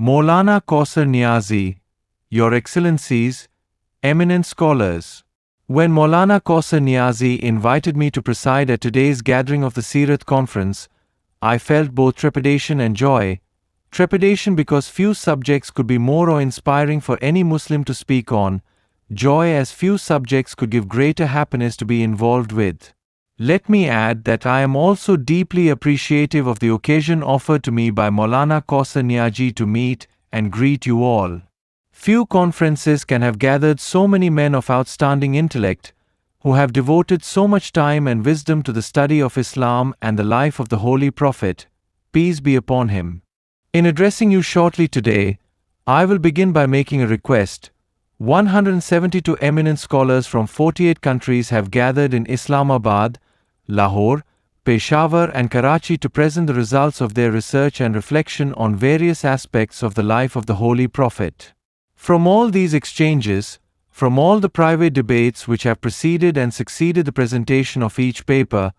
Mowlana Kausar Niazi, Your Excellencies, eminent scholars. When Mowlana Kausar Niazi invited me to preside at today's gathering of the Seerat Conference, I felt both trepidation and joy. Trepidation because few subjects could be more awe-inspiring for any Muslim to speak on, joy as few subjects could give greater happiness to be involved with. Let me add that I am also deeply appreciative of the occasion offered to me by Mowlana Kausar Niazi to meet and greet you all. Few conferences can have gathered so many men of outstanding intellect, who have devoted so much time and wisdom to the study of Islam and the life of the Holy Prophet, peace be upon him. In addressing you shortly today, I will begin by making a request. 172 eminent scholars from 48 countries have gathered in Islamabad, Lahore, Peshawar and Karachi to present the results of their research and reflection on various aspects of the life of the Holy Prophet. From all these exchanges, from all the private debates which have preceded and succeeded the presentation of each paper,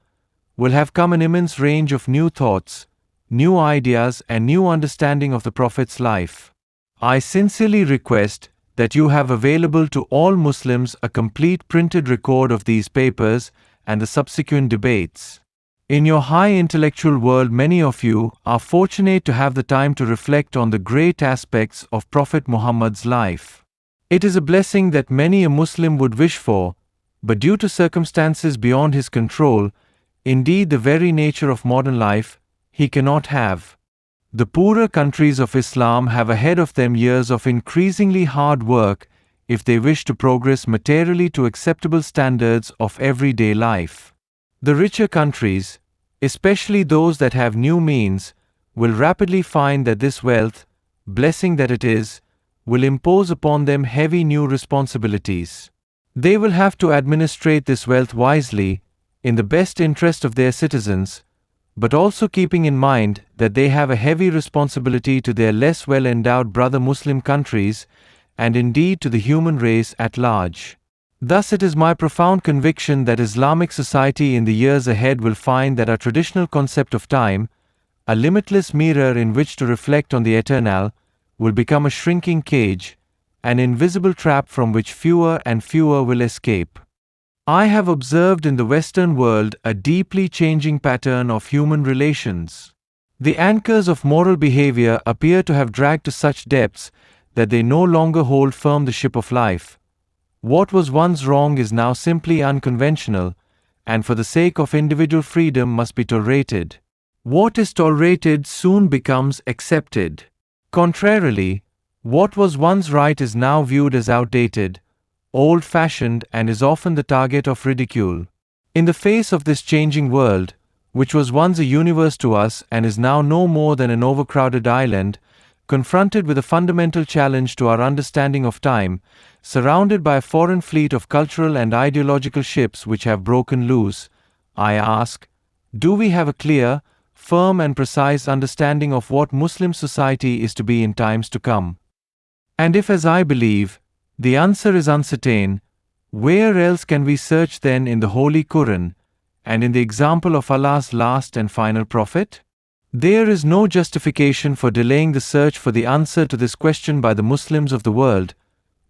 will have come an immense range of new thoughts, new ideas and new understanding of the Prophet's life. I sincerely request that you have available to all Muslims a complete printed record of these papers and the subsequent debates. In your high intellectual world, many of you are fortunate to have the time to reflect on the great aspects of Prophet Muhammad's life. It is a blessing that many a Muslim would wish for, but due to circumstances beyond his control, indeed the very nature of modern life, he cannot have. The poorer countries of Islam have ahead of them years of increasingly hard work if they wish to progress materially to acceptable standards of everyday life. The richer countries, especially those that have new means, will rapidly find that this wealth, blessing that it is, will impose upon them heavy new responsibilities. They will have to administrate this wealth wisely, in the best interest of their citizens, but also keeping in mind that they have a heavy responsibility to their less well-endowed brother Muslim countries, and indeed to the human race at large. Thus it is my profound conviction that Islamic society in the years ahead will find that our traditional concept of time, a limitless mirror in which to reflect on the eternal, will become a shrinking cage, an invisible trap from which fewer and fewer will escape. I have observed in the Western world a deeply changing pattern of human relations. The anchors of moral behavior appear to have dragged to such depths that they no longer hold firm the ship of life. What was once wrong is now simply unconventional, and for the sake of individual freedom must be tolerated. What is tolerated soon becomes accepted. Contrarily, what was once right is now viewed as outdated, old-fashioned, and is often the target of ridicule. In the face of this changing world, which was once a universe to us and is now no more than an overcrowded island, confronted with a fundamental challenge to our understanding of time, surrounded by a foreign fleet of cultural and ideological ships which have broken loose, I ask, do we have a clear, firm and precise understanding of what Muslim society is to be in times to come? And if, as I believe, the answer is uncertain, where else can we search then in the Holy Qur'an, and in the example of Allah's last and final Prophet? There is no justification for delaying the search for the answer to this question by the Muslims of the world,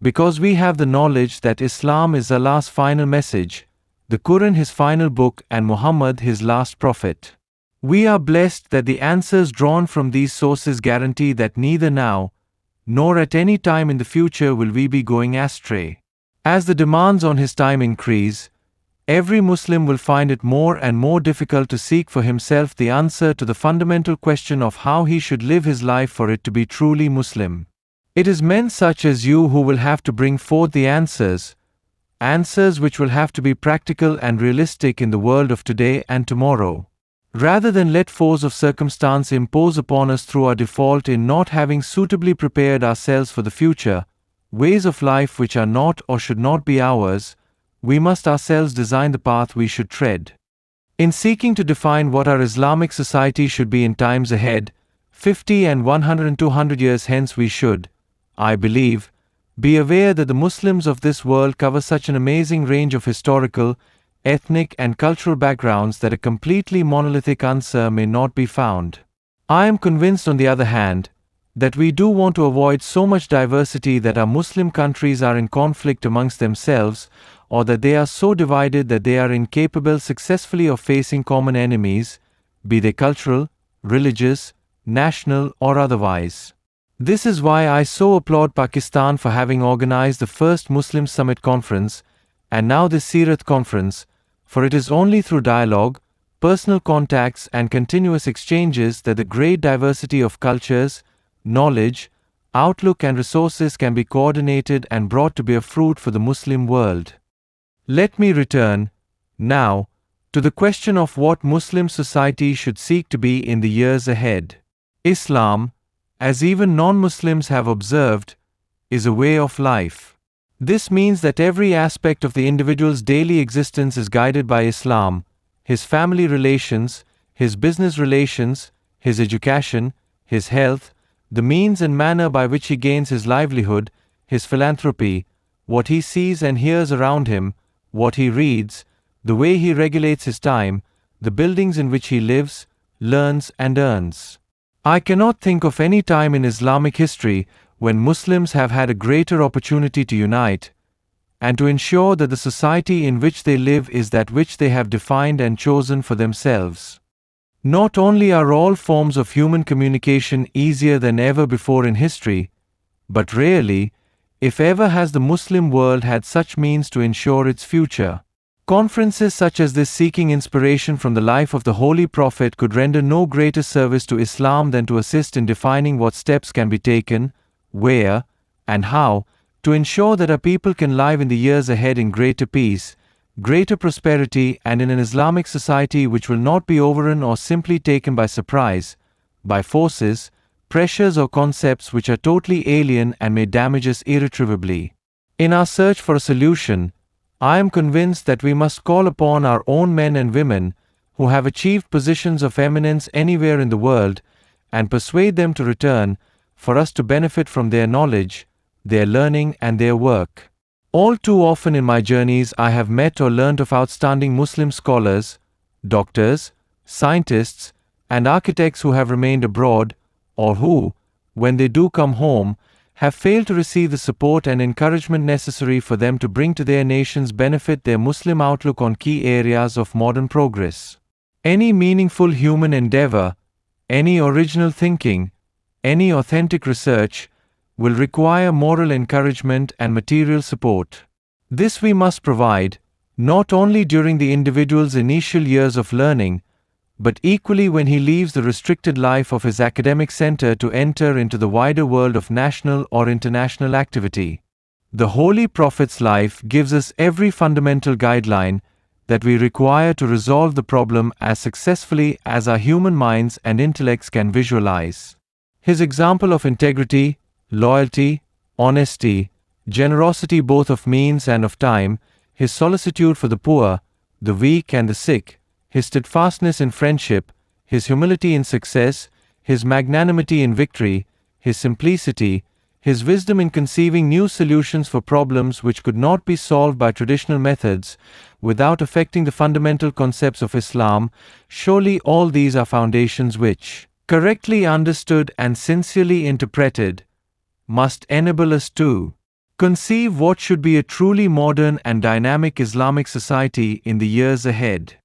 because we have the knowledge that Islam is Allah's final message, the Qur'an his final book and Muhammad his last prophet. We are blessed that the answers drawn from these sources guarantee that neither now, nor at any time in the future will we be going astray. As the demands on his time increase, every Muslim will find it more and more difficult to seek for himself the answer to the fundamental question of how he should live his life for it to be truly Muslim. It is men such as you who will have to bring forth the answers which will have to be practical and realistic in the world of today and tomorrow. Rather than let force of circumstance impose upon us through our default in not having suitably prepared ourselves for the future, ways of life which are not or should not be ours, we must ourselves design the path we should tread. In seeking to define what our Islamic society should be in times ahead, 50 and 100 and 200 years hence, we should, I believe, be aware that the Muslims of this world cover such an amazing range of historical, ethnic and cultural backgrounds that a completely monolithic answer may not be found. I am convinced, on the other hand, that we do want to avoid so much diversity that our Muslim countries are in conflict amongst themselves, or that they are so divided that they are incapable successfully of facing common enemies, be they cultural, religious, national, or otherwise. This is why I so applaud Pakistan for having organized the first Muslim Summit Conference, and now this Seerat Conference, for it is only through dialogue, personal contacts, and continuous exchanges that the great diversity of cultures, knowledge, outlook, and resources can be coordinated and brought to bear fruit for the Muslim world. Let me return, now, to the question of what Muslim society should seek to be in the years ahead. Islam, as even non-Muslims have observed, is a way of life. This means that every aspect of the individual's daily existence is guided by Islam: his family relations, his business relations, his education, his health, the means and manner by which he gains his livelihood, his philanthropy, what he sees and hears around him, what he reads, the way he regulates his time, the buildings in which he lives, learns, and earns. I cannot think of any time in Islamic history when Muslims have had a greater opportunity to unite, and to ensure that the society in which they live is that which they have defined and chosen for themselves. Not only are all forms of human communication easier than ever before in history, but rarely, if ever, has the Muslim world had such means to ensure its future. Conferences such as this, seeking inspiration from the life of the Holy Prophet, could render no greater service to Islam than to assist in defining what steps can be taken, where, and how, to ensure that our people can live in the years ahead in greater peace, greater prosperity, and in an Islamic society which will not be overrun or simply taken by surprise, by forces, pressures, or concepts which are totally alien and may damage us irretrievably. In our search for a solution, I am convinced that we must call upon our own men and women who have achieved positions of eminence anywhere in the world, and persuade them to return, for us to benefit from their knowledge, their learning, and their work. All too often in my journeys I have met or learnt of outstanding Muslim scholars, doctors, scientists, and architects who have remained abroad, or who, when they do come home, have failed to receive the support and encouragement necessary for them to bring to their nation's benefit their Muslim outlook on key areas of modern progress. Any meaningful human endeavor, any original thinking, any authentic research, will require moral encouragement and material support. This we must provide, not only during the individual's initial years of learning, but equally when he leaves the restricted life of his academic center to enter into the wider world of national or international activity. The Holy Prophet's life gives us every fundamental guideline that we require to resolve the problem as successfully as our human minds and intellects can visualize. His example of integrity, loyalty, honesty, generosity both of means and of time, his solicitude for the poor, the weak, and the sick, his steadfastness in friendship, his humility in success, his magnanimity in victory, his simplicity, his wisdom in conceiving new solutions for problems which could not be solved by traditional methods without affecting the fundamental concepts of Islam, surely all these are foundations which, correctly understood and sincerely interpreted, must enable us to conceive what should be a truly modern and dynamic Islamic society in the years ahead.